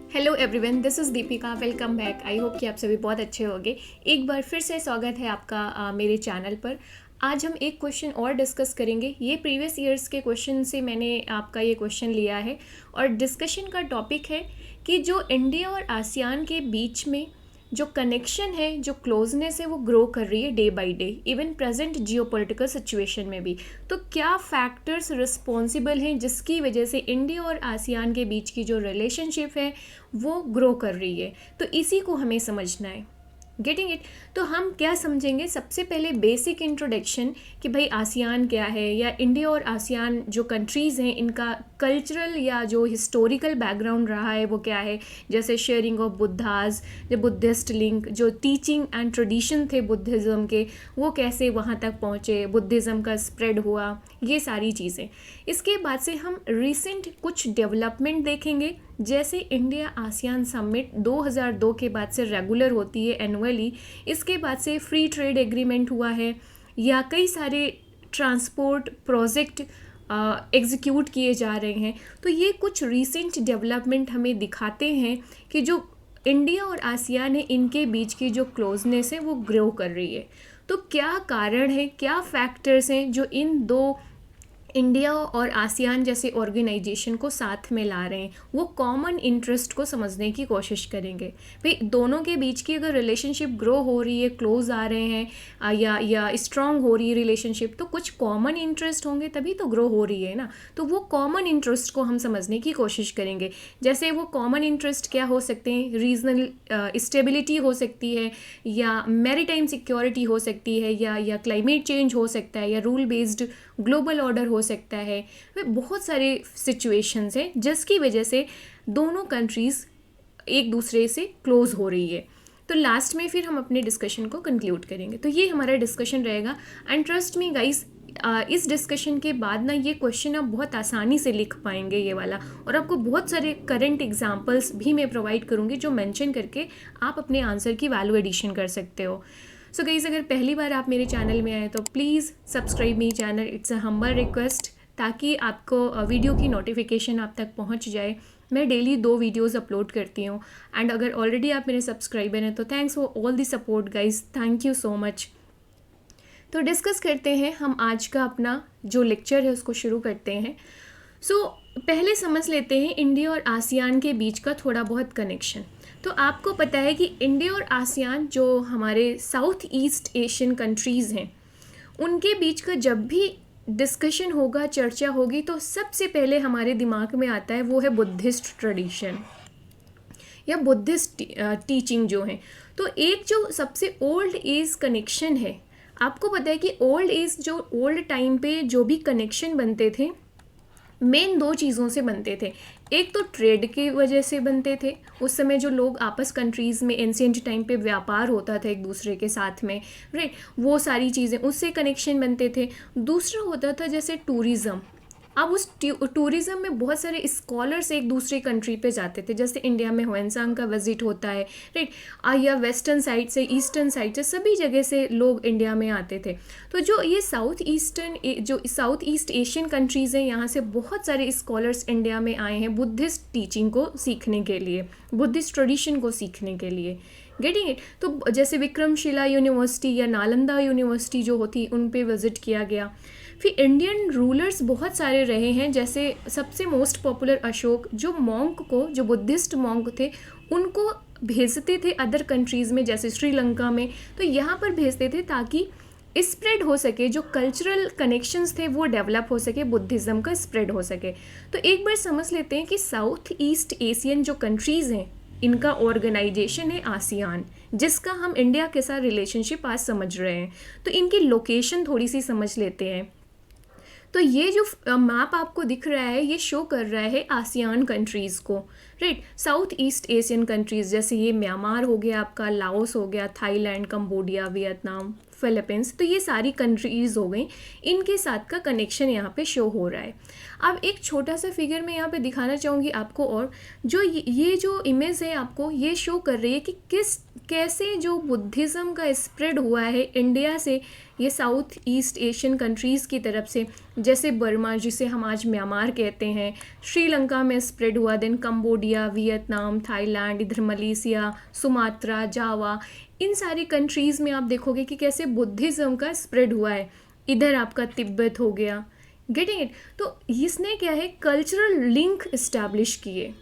Hello everyone, this is Deepika. Welcome back. I hope कि आप सभी बहुत अच्छे होंगे। एक बार फिर से स्वागत है आपका मेरे चैनल पर। आज हम एक क्वेश्चन और डिस्कस करेंगे। ये प्रीवियस ईयर्स के क्वेश्चन से मैंने आपका ये क्वेश्चन लिया है और डिस्कशन का टॉपिक है कि जो इंडिया और आसियान के बीच में जो कनेक्शन है, जो क्लोजनेस है, वो ग्रो कर रही है day by day, even present geopolitical situation में भी। तो क्या फैक्टर्स रिस्पॉन्सिबल हैं जिसकी वजह से इंडिया और आसियान के बीच की जो रिलेशनशिप है वो ग्रो कर रही है? तो इसी को हमें समझना है। Getting it? तो हम क्या समझेंगे, सबसे पहले बेसिक इंट्रोडक्शन कि भाई आसियान क्या है, या इंडिया और आसियान जो कंट्रीज़ हैं इनका कल्चरल या जो हिस्टोरिकल बैकग्राउंड रहा है वो क्या है। जैसे शेयरिंग ऑफ बुद्धाज, जो बुद्धिस्ट लिंक, जो टीचिंग एंड ट्रेडिशन थे बुद्धिज़्म के, वो कैसे वहाँ तक पहुँचे, बुद्धिज़्म का स्प्रेड हुआ, ये सारी चीज़ें। इसके बाद से हम रिसेंट कुछ डेवलपमेंट देखेंगे। जैसे इंडिया आसियान समिट 2002 के बाद से रेगुलर होती है एनुअली, इसके बाद से फ्री ट्रेड एग्रीमेंट हुआ है, या कई सारे ट्रांसपोर्ट प्रोजेक्ट एग्जीक्यूट किए जा रहे हैं। तो ये कुछ रीसेंट डेवलपमेंट हमें दिखाते हैं कि जो इंडिया और आसियान है इनके बीच की जो क्लोजनेस है वो ग्रो कर रही है। तो क्या कारण है, क्या फैक्टर्स हैं जो इन दो इंडिया और आसियान जैसे ऑर्गेनाइजेशन को साथ में ला रहे हैं, वो कॉमन इंटरेस्ट को समझने की कोशिश करेंगे। भाई दोनों के बीच की अगर रिलेशनशिप ग्रो हो रही है, क्लोज आ रहे हैं, या स्ट्रांग हो रही है रिलेशनशिप, तो कुछ कॉमन इंटरेस्ट होंगे तभी तो ग्रो हो रही है ना। तो वो कॉमन इंटरेस्ट को हम समझने की कोशिश करेंगे। जैसे वो कॉमन इंटरेस्ट क्या हो सकते हैं, रीजनल स्टेबिलिटी हो सकती है, या मैरीटाइम सिक्योरिटी हो सकती है, या क्लाइमेट चेंज हो सकता है, या रूल बेस्ड ग्लोबल ऑर्डर हो सकता है। वे बहुत सारे सिचुएशंस हैं जिसकी वजह से दोनों कंट्रीज़ एक दूसरे से क्लोज हो रही है। तो लास्ट में फिर हम अपने डिस्कशन को कंक्लूड करेंगे। तो ये हमारा डिस्कशन रहेगा। एंड ट्रस्ट मी गाइस, इस डिस्कशन के बाद ना ये क्वेश्चन आप बहुत आसानी से लिख पाएंगे ये वाला, और आपको बहुत सारे करंट एग्जाम्पल्स भी मैं प्रोवाइड करूँगी जो मेंशन करके आप अपने आंसर की वैल्यू एडिशन कर सकते हो। सो गाइस, अगर पहली बार आप मेरे चैनल में आए तो please subscribe me channel, it's a humble request, ताकि आपको वीडियो की नोटिफिकेशन आप तक पहुंच जाए। मैं डेली 2 वीडियोस अपलोड करती हूँ। एंड अगर ऑलरेडी आप मेरे सब्सक्राइबर हैं तो thanks for all the support guys, thank you so much. तो डिस्कस करते हैं हम आज का अपना जो लेक्चर है उसको शुरू करते हैं। पहले समझ लेते हैं इंडिया और आसियान के बीच का थोड़ा बहुत कनेक्शन। तो आपको पता है कि इंडिया और आसियान जो हमारे साउथ ईस्ट एशियन कंट्रीज़ हैं, उनके बीच का जब भी डिस्कशन होगा, चर्चा होगी, तो सबसे पहले हमारे दिमाग में आता है वो है बुद्धिस्ट ट्रेडिशन या बुद्धिस्ट टीचिंग जो है। तो एक जो सबसे ओल्ड एज कनेक्शन है, आपको पता है कि ओल्ड एज जो ओल्ड टाइम पे जो भी कनेक्शन बनते थे मेन 2 चीज़ों से बनते थे। एक तो ट्रेड की वजह से बनते थे, उस समय जो लोग आपस कंट्रीज़ में एंशिएंट टाइम पे व्यापार होता था एक दूसरे के साथ में, राइट, वो सारी चीज़ें उससे कनेक्शन बनते थे। दूसरा होता था जैसे टूरिज़्म। अब उस टूरिज़्म में बहुत सारे स्कॉलर्स एक दूसरे कंट्री पे जाते थे, जैसे इंडिया में ह्वेनसांग का विजिट होता है, राइट, या वेस्टर्न साइड से, ईस्टर्न साइड से, सभी जगह से लोग इंडिया में आते थे। तो जो ये जो साउथ ईस्ट एशियन कंट्रीज़ हैं, यहाँ से बहुत सारे स्कॉलर्स इंडिया में आए हैं बुद्धिस्ट टीचिंग को सीखने के लिए, बुद्धिस्ट ट्रेडिशन को सीखने के लिए। Getting it? तो जैसे विक्रमशिला यूनिवर्सिटी या नालंदा यूनिवर्सिटी जो होती उन पे विज़िट किया गया। फिर इंडियन रूलर्स बहुत सारे रहे हैं, जैसे सबसे मोस्ट पॉपुलर अशोक, जो मॉन्क को, जो बुद्धिस्ट मॉन्क थे, उनको भेजते थे अदर कंट्रीज़ में, जैसे श्रीलंका में। तो यहाँ पर भेजते थे ताकि स्प्रेड हो सके, जो कल्चरल कनेक्शंस थे वो डेवलप हो सके, बुद्धिज़्म का स्प्रेड हो सके। तो एक बार समझ लेते हैं कि साउथ ईस्ट एशियन जो कंट्रीज़ हैं इनका ऑर्गेनाइजेशन है आसियान, जिसका हम इंडिया के साथ रिलेशनशिप आज समझ रहे हैं। तो इनकी लोकेशन थोड़ी सी समझ लेते हैं। तो ये जो मैप आपको दिख रहा है ये शो कर रहा है आसियान कंट्रीज़ को, right, south east Asian countries, जैसे ये म्यांमार हो गया आपका, लाओस हो गया, थाईलैंड, कंबोडिया, वियतनाम, फिलीपींस। तो ये सारी कंट्रीज़ हो गई, इनके साथ का कनेक्शन यहाँ पे शो हो रहा है। अब एक छोटा सा फिगर मैं यहाँ पे दिखाना चाहूँगी आपको, और जो ये जो इमेज है आपको ये शो कर रही है कि कैसे जो बुद्धिज़्म का स्प्रेड हुआ है इंडिया से ये साउथ ईस्ट एशियन कंट्रीज़ की तरफ से, जैसे बर्मा जिसे हम आज म्यांमार कहते हैं, श्रीलंका में स्प्रेड हुआ, देन कंबोडिया, वियतनाम, थाईलैंड, इधर मलेशिया, सुमात्रा, जावा, इन सारी कंट्रीज़ में आप देखोगे कि कैसे बुद्धिज़्म का स्प्रेड हुआ है। इधर आपका तिब्बत हो गया, गेटिंग इट। तो इसने क्या है, कल्चरल लिंक इस्टेब्लिश किए।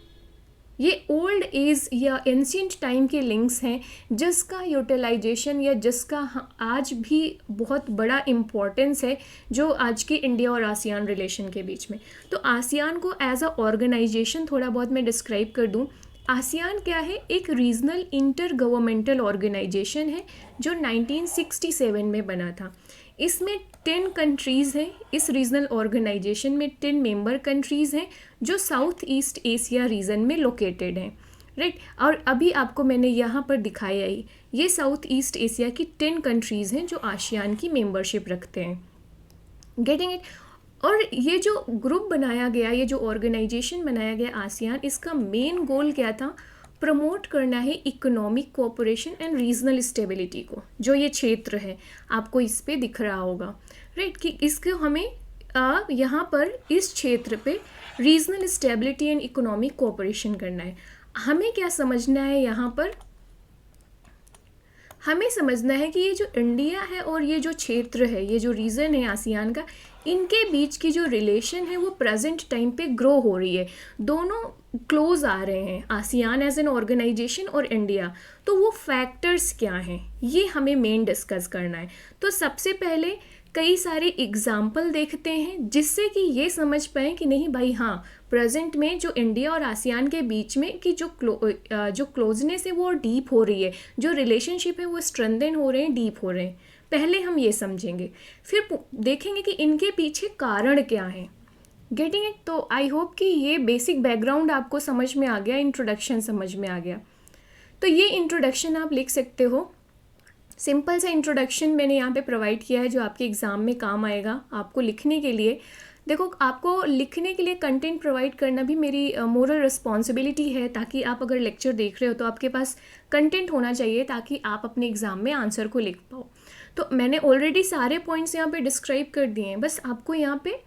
ये ओल्ड एज या एंशियंट टाइम के लिंक्स हैं जिसका यूटिलाइजेशन या जिसका आज भी बहुत बड़ा इम्पोर्टेंस है, जो आज की इंडिया और आसियान रिलेशन के बीच में। तो आसियान को एज अ ऑर्गेनाइजेशन थोड़ा बहुत मैं डिस्क्राइब कर दूं। आसियान क्या है, एक रीजनल इंटर गवर्नमेंटल ऑर्गेनाइजेशन है जो 1967 में बना था। इसमें 10 कंट्रीज़ हैं। इस रीजनल ऑर्गेनाइजेशन में 10 मेंबर कंट्रीज़ हैं जो साउथ ईस्ट एशिया रीजन में लोकेटेड हैं, राइट। और अभी आपको मैंने यहाँ पर दिखाया ही, ये साउथ ईस्ट एशिया की 10 कंट्रीज़ हैं जो आसियान की मेंबरशिप रखते हैं, गेटिंग इट। और ये जो ग्रुप बनाया गया, ये जो ऑर्गेनाइजेशन बनाया गया आसियान, इसका मेन गोल क्या था, प्रमोट करना है economic cooperation and regional stability को। जो ये क्षेत्र है आपको इस पे दिख रहा होगा, राइट, कि इसको हमें यहाँ पर इस क्षेत्र पे regional stability and economic cooperation करना है। हमें क्या समझना है यहाँ पर, हमें समझना है कि ये जो इंडिया है और ये जो क्षेत्र है, ये जो रीजन है आसियान का, इनके बीच की जो रिलेशन है वो प्रेजेंट टाइम पे ग्रो हो रही है। दोनों क्लोज आ रहे हैं, आसियान एज एन ऑर्गेनाइजेशन और इंडिया। तो वो फैक्टर्स क्या हैं, ये हमें मेन डिस्कस करना है। तो सबसे पहले कई सारे एग्जाम्पल देखते हैं जिससे कि ये समझ पाएँ कि नहीं भाई, हाँ, प्रेजेंट में जो इंडिया और आसियान के बीच में की जो क्लोजनेस है वो डीप हो रही है, जो रिलेशनशिप है वो स्ट्रेंथन हो रहे हैं, डीप हो रहे हैं। पहले हम ये समझेंगे, फिर देखेंगे कि इनके पीछे कारण क्या है, गेटिंग इट। तो आई होप कि ये बेसिक बैकग्राउंड आपको समझ में आ गया, इंट्रोडक्शन समझ में आ गया। तो ये इंट्रोडक्शन आप लिख सकते हो। सिंपल सा इंट्रोडक्शन मैंने यहाँ पे प्रोवाइड किया है जो आपके एग्ज़ाम में काम आएगा आपको लिखने के लिए। देखो, आपको लिखने के लिए कंटेंट प्रोवाइड करना भी मेरी मोरल रिस्पॉन्सिबिलिटी है, ताकि आप अगर लेक्चर देख रहे हो तो आपके पास कंटेंट होना चाहिए ताकि आप अपने एग्ज़ाम में आंसर को लिख पाओ। तो मैंने ऑलरेडी सारे पॉइंट्स यहाँ पे डिस्क्राइब कर दिए हैं, बस आपको यहाँ पे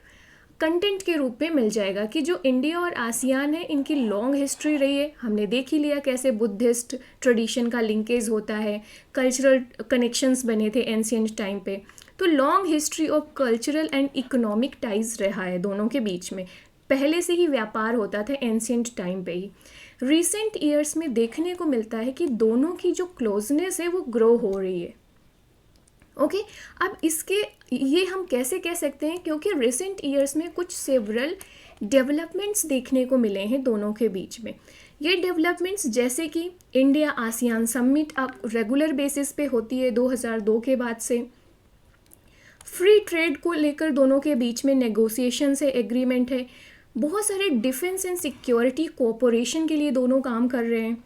कंटेंट के रूप में मिल जाएगा कि जो इंडिया और आसियान है इनकी लॉन्ग हिस्ट्री रही है। हमने देख ही लिया कैसे बुद्धिस्ट ट्रेडिशन का लिंकेज होता है, कल्चरल कनेक्शंस बने थे एंशिएंट टाइम पे। तो long history of cultural and economic ties रहा है दोनों के बीच में, पहले से ही व्यापार होता था एंशिएंट टाइम पे ही। रिसेंट ईयर्स में देखने को मिलता है कि दोनों की जो क्लोजनेस है वो ग्रो हो रही है। ओके, अब इसके ये हम कैसे कह सकते हैं, क्योंकि रिसेंट ईयर्स में कुछ सेवरल डेवलपमेंट्स देखने को मिले हैं दोनों के बीच में। ये डेवलपमेंट्स जैसे कि इंडिया आसियान समिट अब रेगुलर बेसिस पे होती है 2002 के बाद से। फ्री ट्रेड को लेकर दोनों के बीच में नेगोशिएशन है, एग्रीमेंट है। बहुत सारे डिफेंस एंड सिक्योरिटी कोऑपरेशन के लिए दोनों काम कर रहे हैं।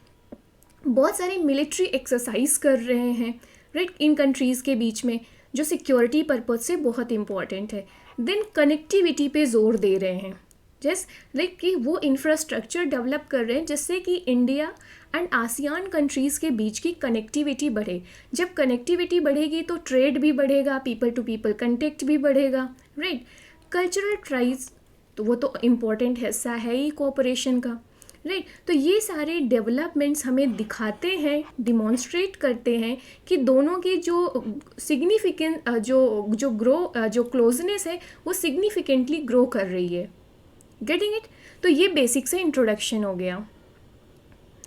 बहुत सारे मिलिट्री एक्सरसाइज कर रहे हैं, राइट, इन कंट्रीज़ के बीच में, जो सिक्योरिटी पर्पज से बहुत इंपॉर्टेंट है। देन कनेक्टिविटी पे जोर दे रहे हैं, जैसे लाइक कि वो इंफ्रास्ट्रक्चर डेवलप कर रहे हैं जिससे कि इंडिया एंड आसियान कंट्रीज़ के बीच की कनेक्टिविटी बढ़े। जब कनेक्टिविटी बढ़ेगी तो ट्रेड भी बढ़ेगा, पीपल टू पीपल कंटेक्ट भी बढ़ेगा, राइट। कल्चरल ट्राइज, तो वो तो इम्पॉर्टेंट हिस्सा है ही कोऑपरेशन का, राइट। तो ये सारे डेवलपमेंट्स हमें दिखाते हैं, डिमॉन्स्ट्रेट करते हैं कि दोनों की जो सिग्निफिकेंट जो क्लोजनेस है वो सिग्निफिकेंटली ग्रो कर रही है, गेटिंग इट। तो ये बेसिक से इंट्रोडक्शन हो गया।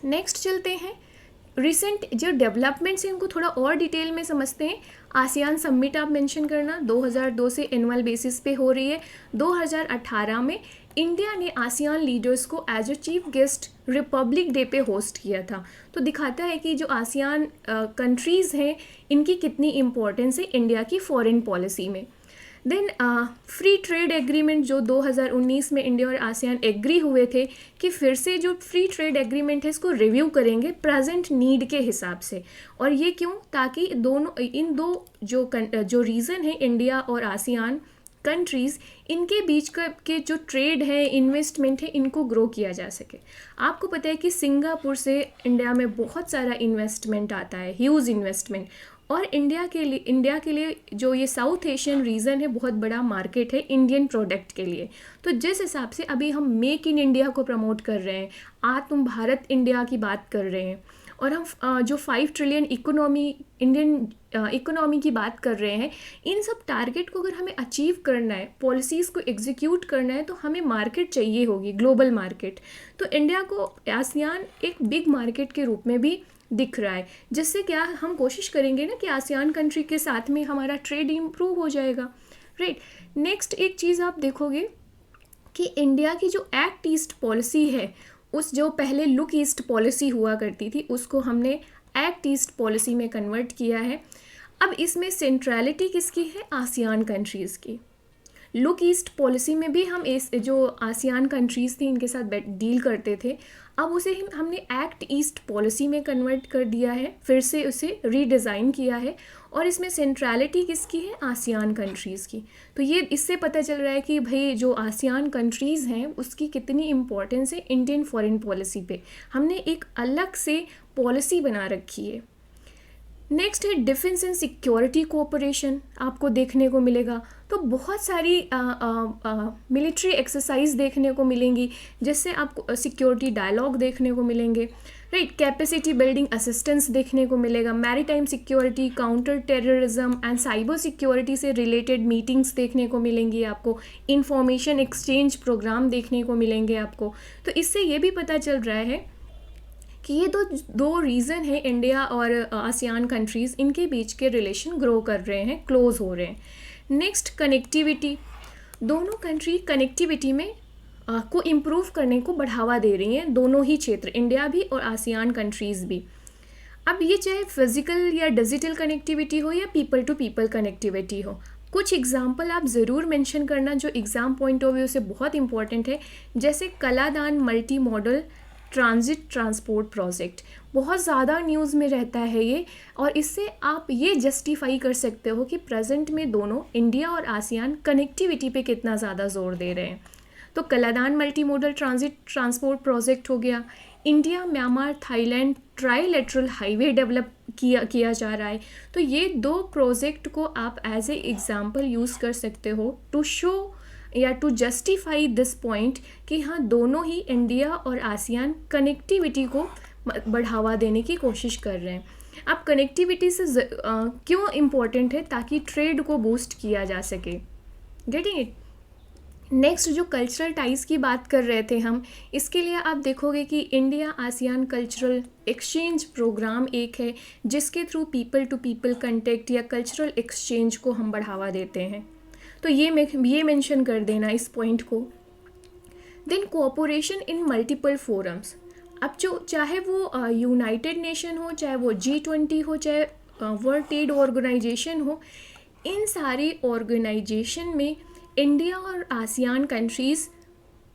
नेक्स्ट चलते हैं, रिसेंट जो डेवलपमेंट्स हैं उनको थोड़ा और डिटेल में समझते हैं। आसियान समिट आप मेंशन करना 2002 से एनुअल बेसिस पे हो रही है। 2018 में इंडिया ने आसियान लीडर्स को as a chief guest republic day पे होस्ट किया था। तो दिखाता है कि जो आसियान कंट्रीज़ हैं इनकी कितनी इम्पोर्टेंस है इंडिया की फॉरेन पॉलिसी में। देन फ्री ट्रेड एग्रीमेंट जो 2019 में इंडिया और आसियान एग्री हुए थे कि फिर से जो फ्री ट्रेड एग्रीमेंट है इसको रिव्यू करेंगे प्रेजेंट नीड के हिसाब से। और ये क्यों, ताकि इन दो जो रीज़न है इंडिया और आसियान कंट्रीज़, इनके बीच के जो ट्रेड है, इन्वेस्टमेंट है, इनको ग्रो किया जा सके। आपको पता है कि सिंगापुर से इंडिया में बहुत सारा इन्वेस्टमेंट आता है, ह्यूज इन्वेस्टमेंट, और इंडिया के लिए जो ये साउथ एशियन रीजन है बहुत बड़ा मार्केट है इंडियन प्रोडक्ट के लिए। तो जिस हिसाब से अभी हम मेक इन इंडिया को प्रमोट कर रहे हैं, आत्म भारत इंडिया की बात कर रहे हैं, और हम जो 5 ट्रिलियन इंडियन इकोनॉमी की बात कर रहे हैं, इन सब टारगेट को अगर हमें अचीव करना है, पॉलिसीज़ को एग्जीक्यूट करना है, तो हमें मार्केट चाहिए होगी, ग्लोबल मार्केट। तो इंडिया को आसियान एक बिग मार्केट के रूप में भी दिख रहा है, जिससे क्या हम कोशिश करेंगे ना कि आसियान कंट्री के साथ में हमारा ट्रेड इम्प्रूव हो जाएगा, राइट। नेक्स्ट एक चीज़ आप देखोगे कि इंडिया की जो एक्ट ईस्ट पॉलिसी है, उस जो पहले लुक ईस्ट पॉलिसी हुआ करती थी, उसको हमने एक्ट ईस्ट पॉलिसी में कन्वर्ट किया है। अब इसमें सेंट्रलिटी किसकी है? आसियान कंट्रीज़ की। लुक ईस्ट पॉलिसी में भी हम इस जो आसियान कंट्रीज़ थी इनके साथ डील करते थे, अब उसे हमने एक्ट ईस्ट पॉलिसी में कन्वर्ट कर दिया है, फिर से उसे रीडिज़ाइन किया है, और इसमें सेंट्रलिटी किसकी है? आसियान कंट्रीज़ की। तो ये इससे पता चल रहा है कि भाई जो आसियान कंट्रीज़ हैं उसकी कितनी इम्पोर्टेंस है इंडियन फॉरेन पॉलिसी पे। हमने एक अलग से पॉलिसी बना रखी है। नेक्स्ट है डिफेंस एंड सिक्योरिटी कोऑपरेशन, आपको देखने को मिलेगा। तो बहुत सारी मिलिट्री एक्सरसाइज देखने को मिलेंगी, जिससे आपको सिक्योरिटी डायलॉग देखने को मिलेंगे, राइट। कैपेसिटी बिल्डिंग असिस्टेंस देखने को मिलेगा, maritime security, counter terrorism and cyber security से रिलेटेड मीटिंग्स देखने को मिलेंगी आपको, इंफॉर्मेशन एक्सचेंज प्रोग्राम देखने को मिलेंगे आपको। तो इससे ये भी पता चल रहा है कि ये दो रीज़न है, इंडिया और आसियान कंट्रीज़, इनके बीच के रिलेशन ग्रो कर रहे हैं, क्लोज हो रहे हैं। नेक्स्ट कनेक्टिविटी, दोनों कंट्री कनेक्टिविटी में को इम्प्रूव करने को बढ़ावा दे रही हैं, दोनों ही क्षेत्र, इंडिया भी और आसियान कंट्रीज़ भी। अब ये चाहे फिज़िकल या डिजिटल कनेक्टिविटी हो या पीपल टू पीपल कनेक्टिविटी हो, कुछ एग्जाम्पल आप ज़रूर मेंशन करना जो एग्ज़ाम पॉइंट ऑफ व्यू से बहुत इंपॉर्टेंट है, जैसे Kaladan multi modal transit transport project, बहुत ज़्यादा न्यूज़ में रहता है ये, और इससे आप ये जस्टिफाई कर सकते हो कि प्रेजेंट में दोनों इंडिया और आसियान कनेक्टिविटी पे कितना ज़्यादा जोर दे रहे हैं। तो Kaladan multi modal transit transport project हो गया, India Myanmar Thailand trilateral highway develop किया जा रहा है। तो ये 2 प्रोजेक्ट को आप एज ए एग्ज़ाम्पल यूज़ कर सकते हो टू शो या टू जस्टिफाई दिस पॉइंट कि हाँ, दोनों ही इंडिया और आसियान कनेक्टिविटी को बढ़ावा देने की कोशिश कर रहे हैं। अब कनेक्टिविटी से क्यों इम्पोर्टेंट है? ताकि ट्रेड को बूस्ट किया जा सके, गेटिंग इट। नेक्स्ट जो कल्चरल टाइज की बात कर रहे थे हम, इसके लिए आप देखोगे कि India ASEAN cultural exchange program एक है, जिसके through people to people contact या कल्चरल एक्सचेंज को हम बढ़ावा देते हैं। तो ये मेंशन कर देना इस पॉइंट को। Then cooperation in multiple forums, अब जो चाहे वो यूनाइटेड नेशन हो, चाहे वो G20 हो, चाहे वर्ल्ड ट्रेड ऑर्गेनाइजेशन हो, इन सारी ऑर्गेनाइजेशन में इंडिया और आसियान कंट्रीज़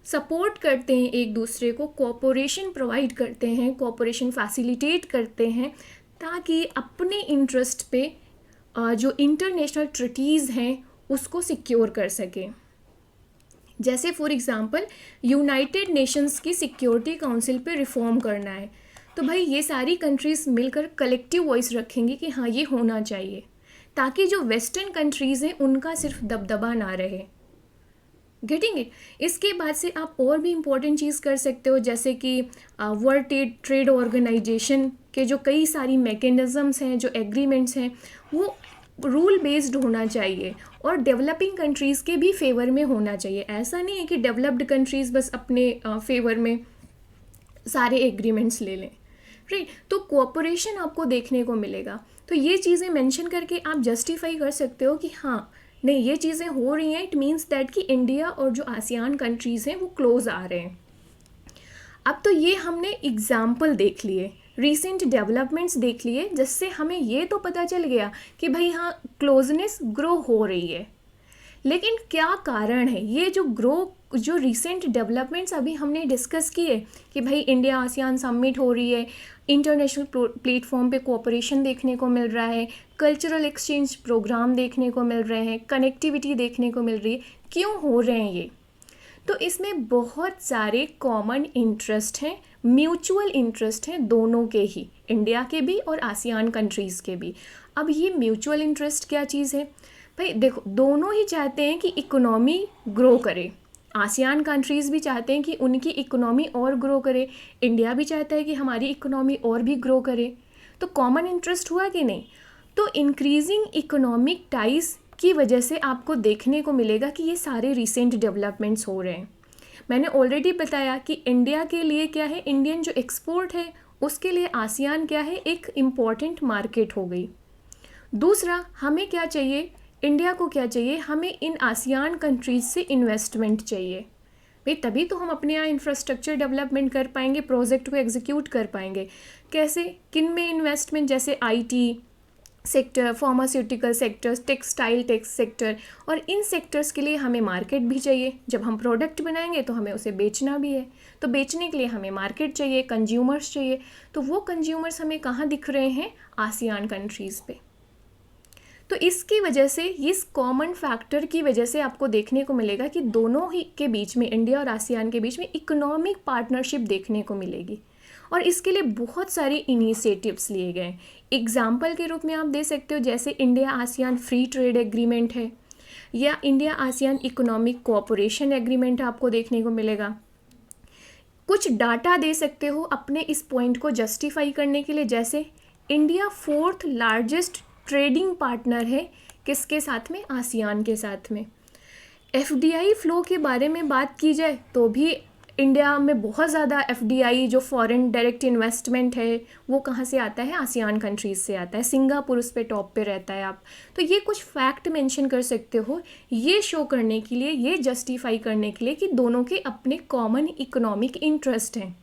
सपोर्ट करते हैं एक दूसरे को, कोऑपरेशन प्रोवाइड करते हैं, कोऑपरेशन फैसिलिटेट करते हैं, ताकि अपने इंटरेस्ट पे जो इंटरनेशनल ट्रीटीज़ हैं उसको सिक्योर कर सके। जैसे फॉर एग्ज़ाम्पल यूनाइटेड नेशंस की सिक्योरिटी काउंसिल पे रिफॉर्म करना है, तो भाई ये सारी कंट्रीज़ मिलकर कलेक्टिव वॉइस रखेंगी कि हाँ ये होना चाहिए, ताकि जो वेस्टर्न कंट्रीज़ हैं उनका सिर्फ दबदबा ना रहे, गेटिंग इट। इसके बाद से आप और भी इम्पोर्टेंट चीज़ कर सकते हो, जैसे कि वर्ल्ड ट्रेड ऑर्गेनाइजेशन के जो कई सारी मैकेनिज़म्स हैं, जो एग्रीमेंट्स हैं, वो रूल बेस्ड होना चाहिए और डेवलपिंग कंट्रीज़ के भी फेवर में होना चाहिए। ऐसा नहीं है कि डेवलप्ड कंट्रीज़ बस अपने फेवर में सारे एग्रीमेंट्स ले लें, राइट। तो कोऑपरेशन आपको देखने को मिलेगा। तो ये चीज़ें मेंशन करके आप जस्टिफाई कर सकते हो कि हाँ नहीं, ये चीज़ें हो रही हैं, इट मीन्स दैट कि इंडिया और जो आसियान कंट्रीज़ हैं वो क्लोज आ रहे हैं। अब तो ये हमने एग्जाम्पल देख लिए, रीसेंट डेवलपमेंट्स देख लिए, जिससे हमें ये तो पता चल गया कि भाई हाँ क्लोजनेस ग्रो हो रही है। लेकिन क्या कारण है ये जो रिसेंट डेवलपमेंट्स अभी हमने डिस्कस किए कि भाई इंडिया आसियान समिट हो रही है, इंटरनेशनल प्लेटफॉर्म पे कोऑपरेशन देखने को मिल रहा है, कल्चरल एक्सचेंज प्रोग्राम देखने को मिल रहे हैं, कनेक्टिविटी देखने को मिल रही है, क्यों हो रहे हैं ये? तो इसमें बहुत सारे कॉमन इंटरेस्ट हैं, म्यूचुअल इंटरेस्ट हैं दोनों के ही, इंडिया के भी और आसियान कंट्रीज़ के भी। अब ये म्यूचुअल इंटरेस्ट क्या चीज़ है भाई? देखो, दोनों ही चाहते हैं कि इकोनॉमी ग्रो करे। आसियान कंट्रीज़ भी चाहते हैं कि उनकी इकोनॉमी और ग्रो करे, इंडिया भी चाहता है कि हमारी इकोनॉमी और भी ग्रो करे। तो कॉमन इंटरेस्ट हुआ कि नहीं? तो इंक्रीजिंग इकोनॉमिक टाइज की वजह से आपको देखने को मिलेगा कि ये सारे रिसेंट डेवलपमेंट्स हो रहे हैं। मैंने ऑलरेडी बताया कि इंडिया के लिए क्या है, इंडियन जो एक्सपोर्ट है उसके लिए आसियान क्या है, एक इम्पॉर्टेंट मार्केट हो गई। दूसरा, हमें क्या चाहिए, इंडिया को क्या चाहिए, हमें इन आसियान कंट्रीज़ से इन्वेस्टमेंट चाहिए भाई, तभी तो हम अपने यहाँ इंफ्रास्ट्रक्चर डेवलपमेंट कर पाएंगे, प्रोजेक्ट को एग्जीक्यूट कर पाएंगे। कैसे, किन में इन्वेस्टमेंट? जैसे IT sector, pharmaceutical sectors, textile sector, और इन सेक्टर्स के लिए हमें मार्केट भी चाहिए। जब हम प्रोडक्ट बनाएंगे तो हमें उसे बेचना भी है, तो बेचने के लिए हमें मार्केट चाहिए, कंज्यूमर्स चाहिए। तो वो कंज्यूमर्स हमें कहाँ दिख रहे हैं? आसियान कंट्रीज़ पे। तो इसकी वजह से, इस कॉमन फैक्टर की वजह से आपको देखने को मिलेगा कि दोनों ही के बीच में, इंडिया और आसियान के बीच में इकोनॉमिक पार्टनरशिप देखने को मिलेगी, और इसके लिए बहुत सारे इनिशिएटिव्स लिए गए। एग्जाम्पल के रूप में आप दे सकते हो, जैसे India ASEAN free trade agreement है, या India ASEAN economic cooperation agreement आपको देखने को मिलेगा। कुछ डाटा दे सकते हो अपने इस पॉइंट को जस्टिफाई करने के लिए, जैसे India 4th largest trading partner है किसके साथ में? आसियान के साथ में। एफडीआई फ्लो के बारे में बात की जाए तो भी इंडिया में बहुत ज़्यादा एफडीआई जो फॉरेन डायरेक्ट इन्वेस्टमेंट है वो कहाँ से आता है? आसियान कंट्रीज़ से आता है। सिंगापुर उस पे टॉप पे रहता है। आप तो ये कुछ फैक्ट मेंशन कर सकते हो, ये शो करने के लिए, ये जस्टिफाई करने के लिए कि दोनों के अपने कॉमन इकोनॉमिक इंटरेस्ट हैं।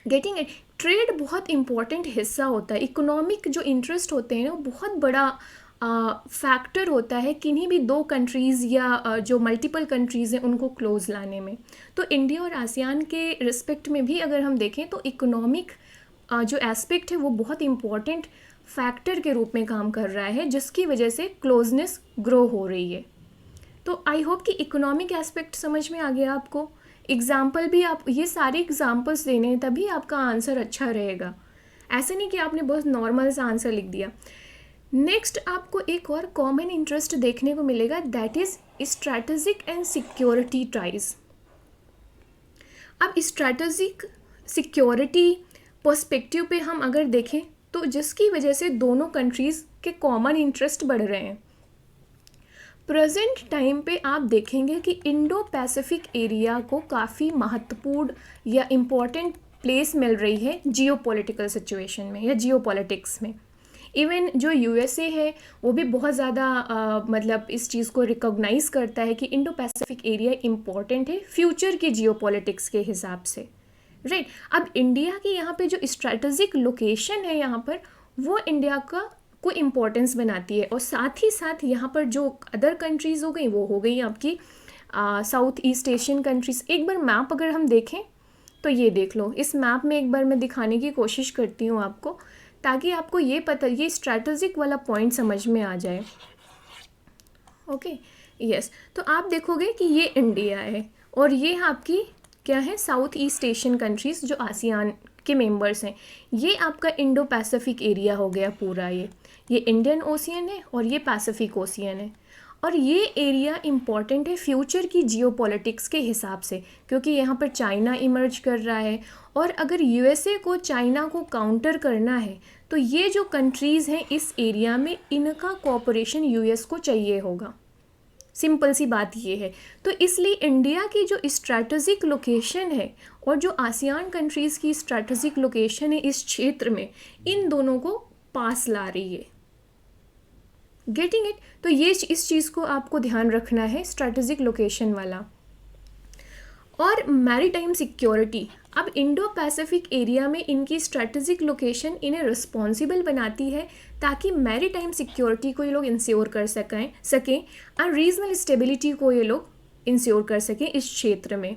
Getting it? ट्रेड बहुत इंपॉर्टेंट हिस्सा होता है। इकोनॉमिक जो इंटरेस्ट होते हैं वो बहुत बड़ा फैक्टर होता है किन्हीं भी दो कंट्रीज़ या जो मल्टीपल कंट्रीज़ हैं उनको क्लोज लाने में। तो इंडिया और आसियान के रिस्पेक्ट में भी अगर हम देखें तो इकोनॉमिक जो एस्पेक्ट है वो बहुत इम्पॉर्टेंट फैक्टर के रूप में काम कर रहा है, जिसकी वजह से क्लोजनेस ग्रो हो रही है। तो आई होप कि इकोनॉमिक एस्पेक्ट समझ में आ गया आपको। एग्जाम्पल भी आप ये सारे एग्जाम्पल्स देने हैं तभी आपका आंसर अच्छा रहेगा, ऐसे नहीं कि आपने बहुत नॉर्मल सा आंसर लिख दिया। नेक्स्ट आपको एक और कॉमन इंटरेस्ट देखने को मिलेगा, that is strategic and security ties. अब स्ट्रैटेजिक सिक्योरिटी पर्सपेक्टिव पे हम अगर देखें तो जिसकी वजह से दोनों कंट्रीज़ के कॉमन इंटरेस्ट बढ़ रहे हैं। प्रेजेंट टाइम पे आप देखेंगे कि इंडो पैसिफिक एरिया को काफ़ी महत्वपूर्ण या इम्पॉर्टेंट प्लेस मिल रही है जियोपॉलिटिकल सिचुएशन में या जियोपॉलिटिक्स में। इवन जो यूएसए है वो भी बहुत ज़्यादा मतलब इस चीज़ को रिकॉग्नाइज़ करता है कि इंडो पैसिफिक एरिया इम्पॉर्टेंट है फ्यूचर की जियोपॉलिटिक्स के हिसाब से, राइट। अब इंडिया की यहाँ पे जो स्ट्रैटेजिक लोकेशन है यहाँ पर, वो इंडिया का को इम्पोर्टेंस बनाती है। और साथ ही साथ यहाँ पर जो अदर कंट्रीज़ हो गई वो हो गई आपकी साउथ ईस्ट एशियन कंट्रीज़। एक बार मैप अगर हम देखें तो ये देख लो, इस मैप में एक बार मैं दिखाने की कोशिश करती हूँ आपको, ताकि आपको ये पता, ये स्ट्रैटेजिक वाला पॉइंट समझ में आ जाए। Okay, yes. तो आप देखोगे कि ये इंडिया है और ये आपकी क्या है, साउथ ईस्ट एशियन कंट्रीज़ जो आसियान के मेंबर्स हैं। ये आपका इंडो पैसिफिक एरिया हो गया पूरा। ये इंडियन ओशियन है और ये पैसिफिक ओशियन है। और ये एरिया इम्पॉर्टेंट है फ्यूचर की जियोपॉलिटिक्स के हिसाब से, क्योंकि यहाँ पर चाइना इमर्ज कर रहा है। और अगर यूएसए को चाइना को काउंटर करना है तो ये जो कंट्रीज़ हैं इस एरिया में, इनका कोऑपरेशन यूएस को चाहिए होगा। सिंपल सी बात ये है। तो इसलिए इंडिया की जो स्ट्रैटेजिक लोकेशन है और जो आसियान कंट्रीज़ की स्ट्रैटेजिक लोकेशन है इस क्षेत्र में, इन दोनों को पास ला रही है। Getting it? तो ये इस चीज़ को आपको ध्यान रखना है, स्ट्रैटेजिक लोकेशन वाला। और मैरीटाइम सिक्योरिटी, अब इंडो पैसिफिक एरिया में इनकी स्ट्रेटेजिक लोकेशन इन्हें रिस्पॉन्सिबल बनाती है ताकि मैरीटाइम सिक्योरिटी को ये लोग इंश्योर कर सकें और रीजनल स्टेबिलिटी को ये लोग इंश्योर कर सकें इस क्षेत्र में।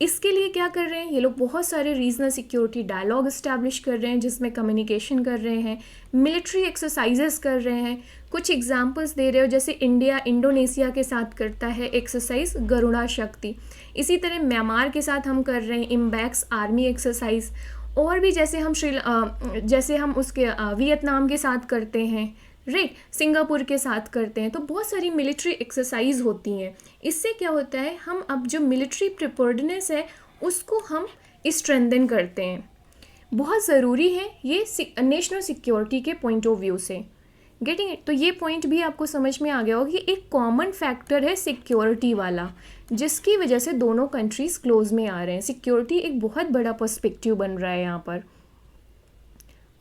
इसके लिए क्या कर रहे हैं ये लोग, बहुत सारे रीजनल सिक्योरिटी डायलॉग इस्टेब्लिश कर रहे हैं जिसमें कम्युनिकेशन कर रहे हैं, मिलिट्री एक्सरसाइजेस कर रहे हैं। कुछ एग्जांपल्स दे रहे हो, जैसे इंडिया इंडोनेशिया के साथ करता है एक्सरसाइज गरुड़ा शक्ति, इसी तरह म्यांमार के साथ हम कर रहे हैं इम्बैक्स आर्मी एक्सरसाइज, और भी जैसे हम उसके वियतनाम के साथ करते हैं, राइट, सिंगापुर के साथ करते हैं। तो बहुत सारी मिलिट्री एक्सरसाइज होती हैं। इससे क्या होता है, हम अब जो मिलिट्री प्रिपेयर्डनेस है उसको हम स्ट्रेंथन करते हैं। बहुत ज़रूरी है ये नेशनल सिक्योरिटी के पॉइंट ऑफ व्यू से। Getting it? तो ये पॉइंट भी आपको समझ में आ गया होगा कि एक कॉमन फैक्टर है सिक्योरिटी वाला, जिसकी वजह से दोनों कंट्रीज़ क्लोज में आ रहे हैं। सिक्योरिटी एक बहुत बड़ा पर्सपेक्टिव बन रहा है यहाँ पर।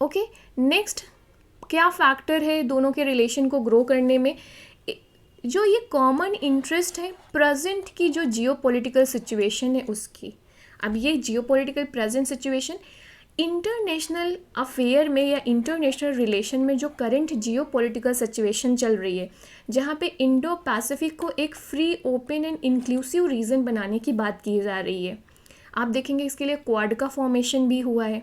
ओके, नेक्स्ट क्या फैक्टर है दोनों के रिलेशन को ग्रो करने में, जो ये कॉमन इंटरेस्ट है प्रेजेंट की जो जियोपॉलिटिकल सिचुएशन है उसकी। अब ये geopolitical present situation international affair में या इंटरनेशनल रिलेशन में जो करंट जियोपॉलिटिकल सिचुएशन चल रही है, जहाँ पे इंडो पैसिफिक को एक free, open and inclusive region बनाने की बात की जा रही है। आप देखेंगे इसके लिए क्वाड का फॉर्मेशन भी हुआ है।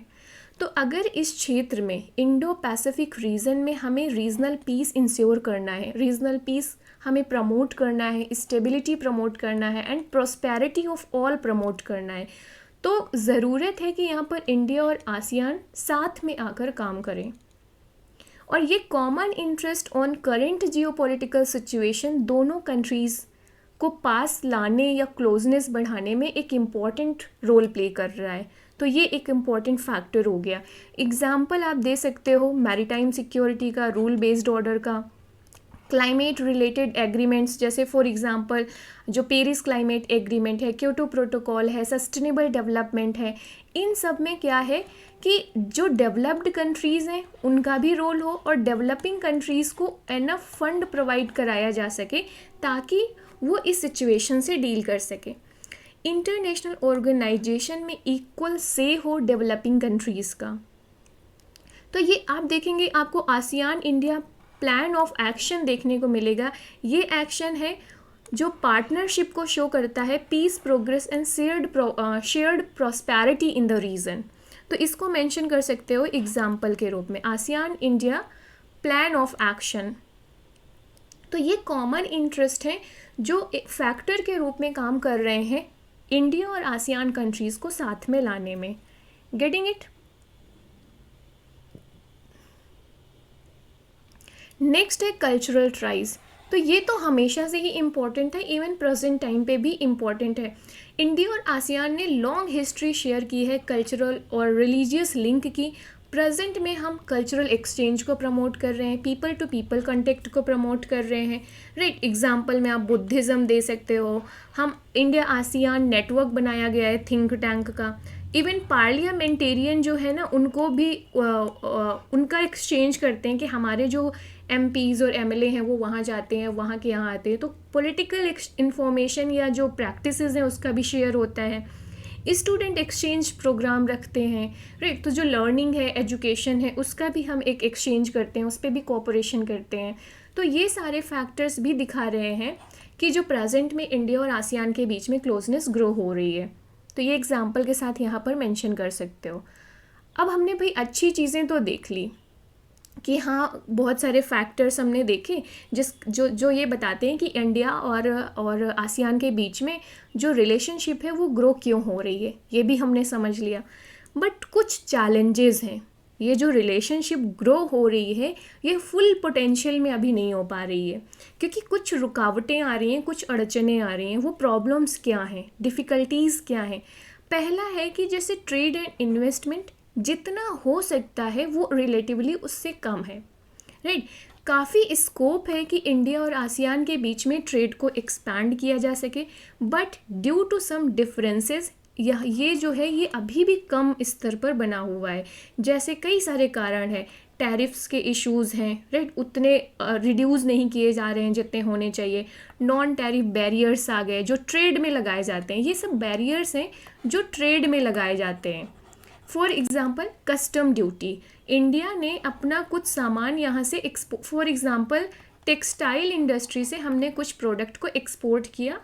तो अगर इस क्षेत्र में इंडो पैसिफिक रीजन में हमें रीजनल पीस इंश्योर करना है, रीजनल पीस हमें प्रमोट करना है, स्टेबिलिटी प्रमोट करना है and prosperity of all promote करना है, तो ज़रूरत है कि यहाँ पर इंडिया और आसियान साथ में आकर काम करें। और ये common interest on current geopolitical situation दोनों कंट्रीज़ को पास लाने या क्लोजनेस बढ़ाने में एक इम्पॉर्टेंट रोल प्ले कर रहा है। तो ये एक इम्पॉर्टेंट फैक्टर हो गया। एग्जाम्पल आप दे सकते हो मैरीटाइम सिक्योरिटी का, रूल बेस्ड ऑर्डर का, क्लाइमेट रिलेटेड एग्रीमेंट्स, जैसे फॉर एग्जांपल जो पेरिस क्लाइमेट एग्रीमेंट है, क्योटो प्रोटोकॉल है, सस्टेनेबल डेवलपमेंट है। इन सब में क्या है कि जो डेवलप्ड कंट्रीज़ हैं उनका भी रोल हो और डेवलपिंग कंट्रीज़ को एनफ फंड प्रोवाइड कराया जा सके ताकि वो इस सिचुएशन से डील कर सके। इंटरनेशनल ऑर्गेनाइजेशन में इक्वल से हो डेवलपिंग कंट्रीज़ का। तो ये आप देखेंगे, आपको ASEAN India plan of action देखने को मिलेगा। ये एक्शन है जो पार्टनरशिप को शो करता है, peace, progress and shared prosperity in the region. तो इसको मेंशन कर सकते हो एग्जाम्पल के रूप में, ASEAN India plan of action. तो ये कॉमन इंटरेस्ट है जो एक फैक्टर के रूप में काम कर रहे हैं इंडिया और आसियान कंट्रीज़ को साथ में लाने में। Getting it? नेक्स्ट है कल्चरल ट्राइज। तो ये तो हमेशा से ही इम्पॉर्टेंट है, इवन प्रेजेंट टाइम पे भी इम्पॉर्टेंट है। इंडिया और आसियान ने लॉन्ग हिस्ट्री शेयर की है कल्चरल और रिलीजियस लिंक की। प्रेजेंट में हम कल्चरल एक्सचेंज को प्रमोट कर रहे हैं, पीपल टू पीपल कॉन्टेक्ट को प्रमोट कर रहे हैं, राइट। एग्जाम्पल में आप बुद्धिज़्म दे सकते हो। हम इंडिया आसियान नेटवर्क बनाया गया है थिंक टैंक का। इवन पार्लियामेंटेरियन जो है ना, उनको भी उनका एक्सचेंज करते हैं कि हमारे जो MPs और MLA हैं वो वहाँ जाते हैं, वहाँ के यहाँ आते हैं। तो पॉलिटिकल इंफॉर्मेशन या जो प्रैक्टिसेस हैं उसका भी शेयर होता है। स्टूडेंट एक्सचेंज प्रोग्राम रखते हैं, राइट। तो जो लर्निंग है, एजुकेशन है, उसका भी हम एक एक्सचेंज करते हैं, उस पर भी कोऑपरेशन करते हैं। तो ये सारे फैक्टर्स भी दिखा रहे हैं कि जो प्रेजेंट में इंडिया और आसियान के बीच में क्लोजनेस ग्रो हो रही है। तो ये एग्जाम्पल के साथ यहाँ पर मेंशन कर सकते हो। अब हमने भाई अच्छी चीज़ें तो देख ली कि बहुत सारे फैक्टर्स हमने देखे जो ये बताते हैं कि इंडिया और आसियान के बीच में जो रिलेशनशिप है वो ग्रो क्यों हो रही है, ये भी हमने समझ लिया। बट कुछ चैलेंजेस हैं, ये जो रिलेशनशिप ग्रो हो रही है ये फुल पोटेंशियल में अभी नहीं हो पा रही है, क्योंकि कुछ रुकावटें आ रही हैं, कुछ अड़चनें आ रही हैं। वो प्रॉब्लम्स क्या हैं, डिफ़िकल्टीज़ क्या हैं? पहला है कि जैसे ट्रेड एंड इन्वेस्टमेंट जितना हो सकता है वो रिलेटिवली उससे कम है, राइट। काफ़ी स्कोप है कि इंडिया और आसियान के बीच में ट्रेड को एक्सपैंड किया जा सके, but due to some differences ये जो है ये अभी भी कम स्तर पर बना हुआ है। जैसे कई सारे कारण हैं, टैरिफ्स के इश्यूज़ हैं, राइट, उतने रिड्यूस नहीं किए जा रहे हैं जितने होने चाहिए। नॉन टैरिफ बैरियर्स आ गए जो ट्रेड में लगाए जाते हैं, ये सब बैरियर्स हैं जो ट्रेड में लगाए जाते हैं। For example custom duty, India ने अपना कुछ सामान यहाँ से फॉर एग्ज़ाम्पल टेक्सटाइल इंडस्ट्री से हमने कुछ प्रोडक्ट को एक्सपोर्ट किया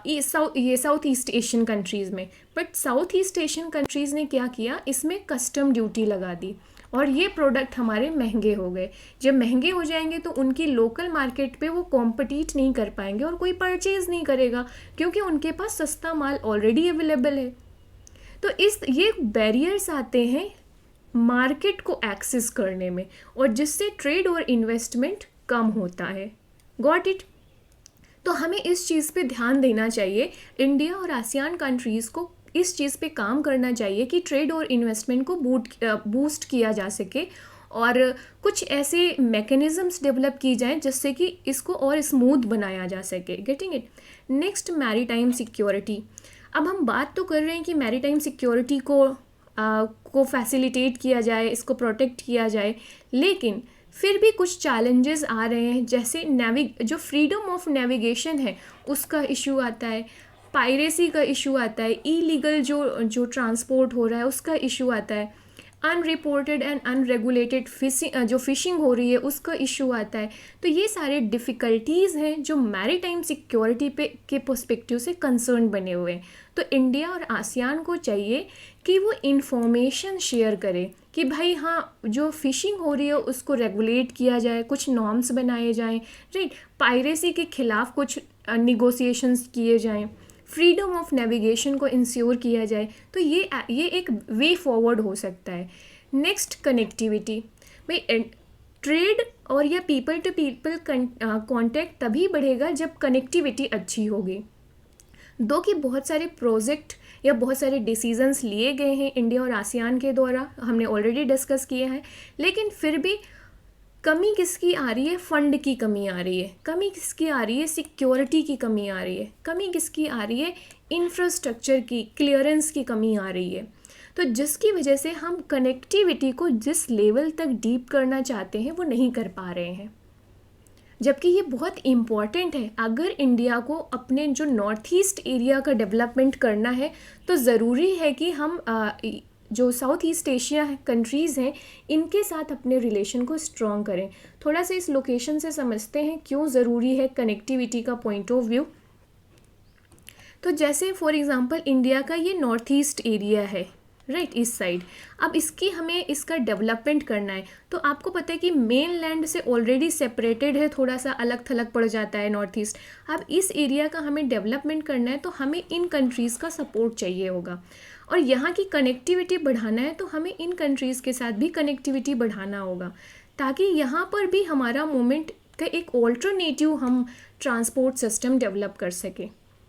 ये साउथ ईस्ट एशियन कंट्रीज़ में, but south east Asian countries ने क्या किया, इसमें कस्टम ड्यूटी लगा दी और ये प्रोडक्ट हमारे महंगे हो गए। जब महंगे हो जाएंगे तो उनकी लोकल मार्केट पे वो कॉम्पिटिट नहीं कर पाएंगे और कोई परचेज़ नहीं करेगा क्योंकि उनके पास सस्ता माल ऑलरेडी अवेलेबल है। तो ये बैरियर्स आते हैं मार्केट को एक्सेस करने में और जिससे ट्रेड और इन्वेस्टमेंट कम होता है। Got it? तो हमें इस चीज़ पे ध्यान देना चाहिए, इंडिया और आसियान कंट्रीज़ को इस चीज़ पे काम करना चाहिए कि ट्रेड और इन्वेस्टमेंट को बूस्ट किया जा सके और कुछ ऐसे मैकेनिज़म्स डेवलप की जाएं जिससे कि इसको और स्मूथ बनाया जा सके। Getting it? Next, maritime security. अब हम बात तो कर रहे हैं कि मैरीटाइम सिक्योरिटी को फैसिलिटेट किया जाए, इसको प्रोटेक्ट किया जाए, लेकिन फिर भी कुछ चैलेंजेस आ रहे हैं, जैसे जो फ्रीडम ऑफ नेविगेशन है उसका इशू आता है, पायरेसी का इशू आता है, इलीगल जो ट्रांसपोर्ट हो रहा है उसका इशू आता है, अनरिपोर्टेड एंड अनरेगुलेटेड फिशिंग हो रही है उसका इशू आता है। तो ये सारे डिफ़िकल्टीज़ हैं जो मैरीटाइम सिक्योरिटी के पर्सपेक्टिव से कंसर्न बने हुए हैं। तो इंडिया और आसियान को चाहिए कि वो इंफॉर्मेशन शेयर करे कि भाई हाँ, जो फ़िशिंग हो रही है उसको रेगुलेट किया जाए, कुछ नॉर्म्स बनाए जाएं, राइट, पायरेसी के ख़िलाफ़ कुछ निगोसिएशंस किए जाएं, फ्रीडम ऑफ नेविगेशन को इंश्योर किया जाए। तो ये एक वे फॉरवर्ड हो सकता है। Next, connectivity. भाई ट्रेड और या पीपल टू पीपल कॉन्टैक्ट तभी बढ़ेगा जब कनेक्टिविटी अच्छी होगी। दो कि बहुत सारे प्रोजेक्ट या बहुत सारे डिसीजंस लिए गए हैं इंडिया और आसियान के द्वारा, हमने ऑलरेडी डिस्कस किए हैं, लेकिन फिर भी कमी किसकी आ रही है? फंड की कमी आ रही है। कमी किसकी आ रही है? सिक्योरिटी की कमी आ रही है। कमी किसकी आ रही है? इंफ्रास्ट्रक्चर की, क्लियरेंस की कमी आ रही है। तो जिसकी वजह से हम कनेक्टिविटी को जिस लेवल तक डीप करना चाहते हैं वो नहीं कर पा रहे हैं, जबकि ये बहुत इम्पॉर्टेंट है। अगर इंडिया को अपने जो नॉर्थ ईस्ट एरिया का डेवलपमेंट करना है तो ज़रूरी है कि हम जो साउथ ईस्ट एशिया कंट्रीज़ हैं इनके साथ अपने रिलेशन को स्ट्रॉन्ग करें। थोड़ा सा इस लोकेशन से समझते हैं क्यों ज़रूरी है कनेक्टिविटी का पॉइंट ऑफ व्यू। तो जैसे फॉर एग्ज़ाम्पल इंडिया का ये नॉर्थ ईस्ट एरिया है, राइट, इस साइड। अब हमें इसका डेवलपमेंट करना है तो आपको पता है कि मेन लैंड से ऑलरेडी सेपरेटेड है, थोड़ा सा अलग थलग पड़ जाता है नॉर्थ ईस्ट। अब इस एरिया का हमें डेवलपमेंट करना है तो हमें इन कंट्रीज़ का सपोर्ट चाहिए होगा और यहाँ की कनेक्टिविटी बढ़ाना है तो हमें इन कंट्रीज़ के साथ भी कनेक्टिविटी बढ़ाना होगा ताकि यहाँ पर भी हमारा मूवमेंट का एक ऑल्टरनेटिव हम ट्रांसपोर्ट सिस्टम डेवलप कर सकें।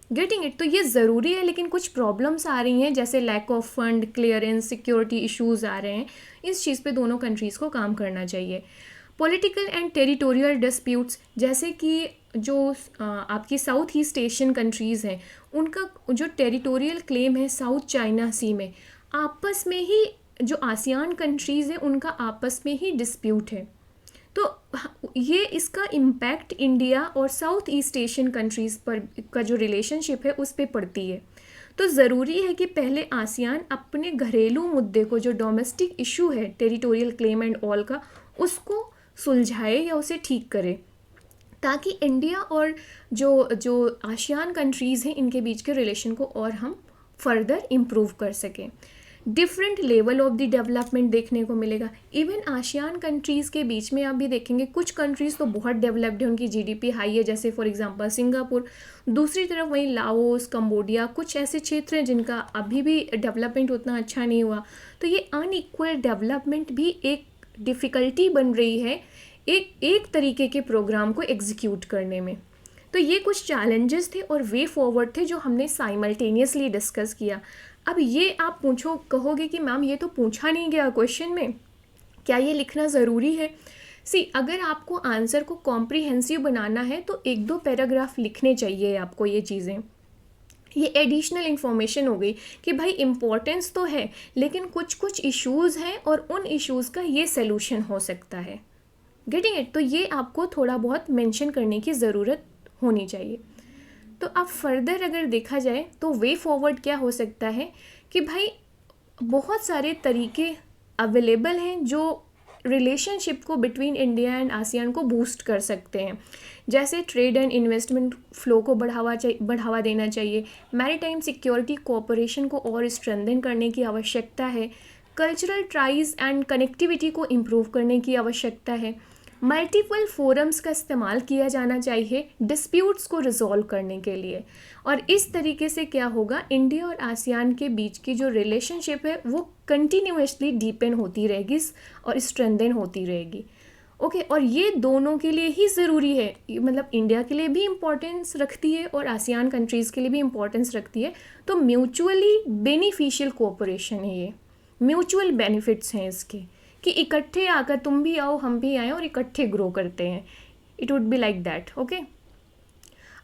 Getting it? तो ये ज़रूरी है, लेकिन कुछ प्रॉब्लम्स आ रही हैं जैसे lack of fund, clearance, security issues आ रहे हैं। इस चीज़ पे दोनों कंट्रीज़ को काम करना चाहिए। पॉलिटिकल एंड टेरिटोरियल डिस्प्यूट्स, जैसे कि जो आपकी साउथ ईस्ट एशियन कंट्रीज़ हैं उनका जो टेरिटोरियल क्लेम है साउथ चाइना सी में, आपस में ही जो आसियान कंट्रीज़ हैं उनका आपस में ही डिस्प्यूट है। तो ये इसका इम्पैक्ट इंडिया और साउथ ईस्ट एशियन कंट्रीज़ पर का जो रिलेशनशिप है उस पर पड़ती है। तो ज़रूरी है कि पहले आसियान अपने घरेलू मुद्दे को, जो डोमेस्टिक इशू है टेरिटोरियल क्लेम एंड ऑल का, उसको सुलझाए या उसे ठीक करे ताकि इंडिया और जो आसियान कंट्रीज़ हैं इनके बीच के रिलेशन को और हम फर्दर इम्प्रूव कर सकें। Different level of the development देखने को मिलेगा। इवन आसियान कंट्रीज़ के बीच में आप भी देखेंगे कुछ कंट्रीज़ तो बहुत डेवलप्ड है, उनकी जीडीपी हाई है, जैसे फॉर एग्जांपल सिंगापुर। दूसरी तरफ वहीं लाओस, कंबोडिया, कुछ ऐसे क्षेत्र हैं जिनका अभी भी डेवलपमेंट उतना अच्छा नहीं हुआ। तो ये अनइक्वल डेवलपमेंट भी एक डिफ़िकल्टी बन रही है एक तरीके के प्रोग्राम को एग्जीक्यूट करने में। तो ये कुछ चैलेंजेस थे और वे फॉरवर्ड थे जो हमने साइमल्टेनियसली डिस्कस किया। अब ये आप कहोगे कि मैम ये तो पूछा नहीं गया क्वेश्चन में, क्या ये लिखना ज़रूरी है? अगर आपको आंसर को कॉम्प्रिहेंसिव बनाना है तो 1-2 पैराग्राफ लिखने चाहिए आपको ये चीज़ें। ये एडिशनल इन्फॉर्मेशन हो गई कि भाई इम्पोर्टेंस तो है लेकिन कुछ कुछ इश्यूज़ हैं और उन इश्यूज़ का ये सलूशन हो सकता है। Getting it? तो ये आपको थोड़ा बहुत मेंशन करने की ज़रूरत होनी चाहिए। तो अब फर्दर अगर देखा जाए तो वे फॉरवर्ड क्या हो सकता है कि भाई बहुत सारे तरीके अवेलेबल हैं जो रिलेशनशिप को बिटवीन इंडिया एंड आसियान को बूस्ट कर सकते हैं। जैसे ट्रेड एंड इन्वेस्टमेंट फ्लो को बढ़ावा देना चाहिए, मैरीटाइम सिक्योरिटी कोऑपरेशन को और स्ट्रेंथन करने की आवश्यकता है, कल्चरल ट्राइज एंड कनेक्टिविटी को इम्प्रूव करने की आवश्यकता है, मल्टीपल फोरम्स का इस्तेमाल किया जाना चाहिए डिस्प्यूट्स को रिजॉल्व करने के लिए। और इस तरीके से क्या होगा, इंडिया और आसियान के बीच की जो रिलेशनशिप है वो कंटिन्यूसली डीपन होती रहेगी और स्ट्रेंथन होती रहेगी। ओके, और ये दोनों के लिए ही ज़रूरी है, मतलब इंडिया के लिए भी इम्पोर्टेंस रखती है और आसियान कंट्रीज़ के लिए भी इम्पोर्टेंस रखती है। तो म्यूचुअली बेनिफिशियल कोऑपरेशन है, ये म्यूचुअल बेनिफिट्स हैं इसके, कि इकट्ठे आकर तुम भी आओ हम भी आए और इकट्ठे ग्रो करते हैं। It would be like that. Okay,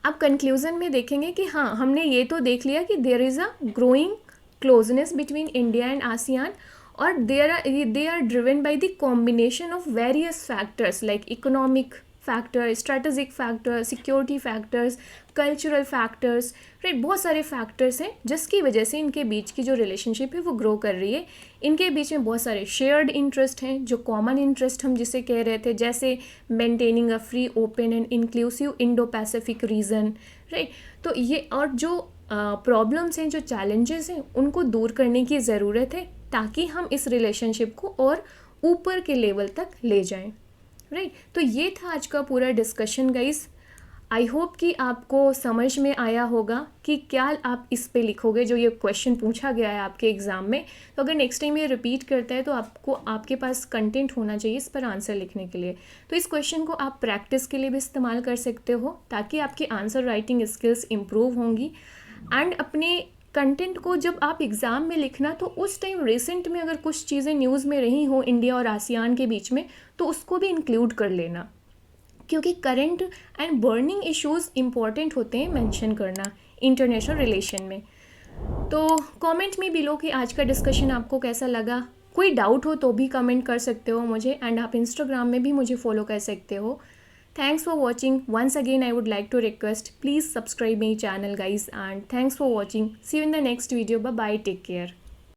अब कंक्लूज़न में देखेंगे कि हाँ, हमने ये तो देख लिया कि there is a growing closeness between India and ASEAN और they are driven by the combination of various factors like economic factor, strategic factor, security factors, cultural factors, right. बहुत सारे फैक्टर्स हैं जिसकी वजह से इनके बीच की जो रिलेशनशिप है वो ग्रो कर रही है। इनके बीच में बहुत सारे शेयर्ड इंटरेस्ट हैं, जो कॉमन इंटरेस्ट हम जिसे कह रहे थे, जैसे maintaining a free, open and inclusive Indo Pacific region, right. तो ये और जो प्रॉब्लम्स हैं, जो चैलेंजेस हैं, उनको दूर करने की ज़रूरत है ताकि हम इस रिलेशनशिप को और ऊपर के लेवल तक ले जाएं, राइट। तो ये था आज का पूरा डिस्कशन गाइस। आई होप कि आपको समझ में आया होगा कि क्या आप इस पे लिखोगे, जो ये क्वेश्चन पूछा गया है आपके एग्ज़ाम में। तो अगर नेक्स्ट टाइम ये रिपीट करता है तो आपको आपके पास कंटेंट होना चाहिए इस पर आंसर लिखने के लिए। तो इस क्वेश्चन को आप प्रैक्टिस के लिए भी इस्तेमाल कर सकते हो ताकि आपकी आंसर राइटिंग स्किल्स इम्प्रूव होंगी। एंड अपने कंटेंट को जब आप एग्ज़ाम में लिखना तो उस टाइम रिसेंट में अगर कुछ चीज़ें न्यूज़ में रही हों इंडिया और आसियान के बीच में तो उसको भी इंक्लूड कर लेना, क्योंकि current and burning issues important होते हैं मेंशन करना इंटरनेशनल रिलेशन में। तो कमेंट में बिलो कि आज का डिस्कशन आपको कैसा लगा। कोई डाउट हो तो भी कमेंट कर सकते हो मुझे, एंड आप इंस्टाग्राम में भी मुझे फॉलो कर सकते हो। Thanks for watching. Once again, I would like to request, please subscribe my channel guys, and thanks for watching. See you in the next video. Bye bye. Take care.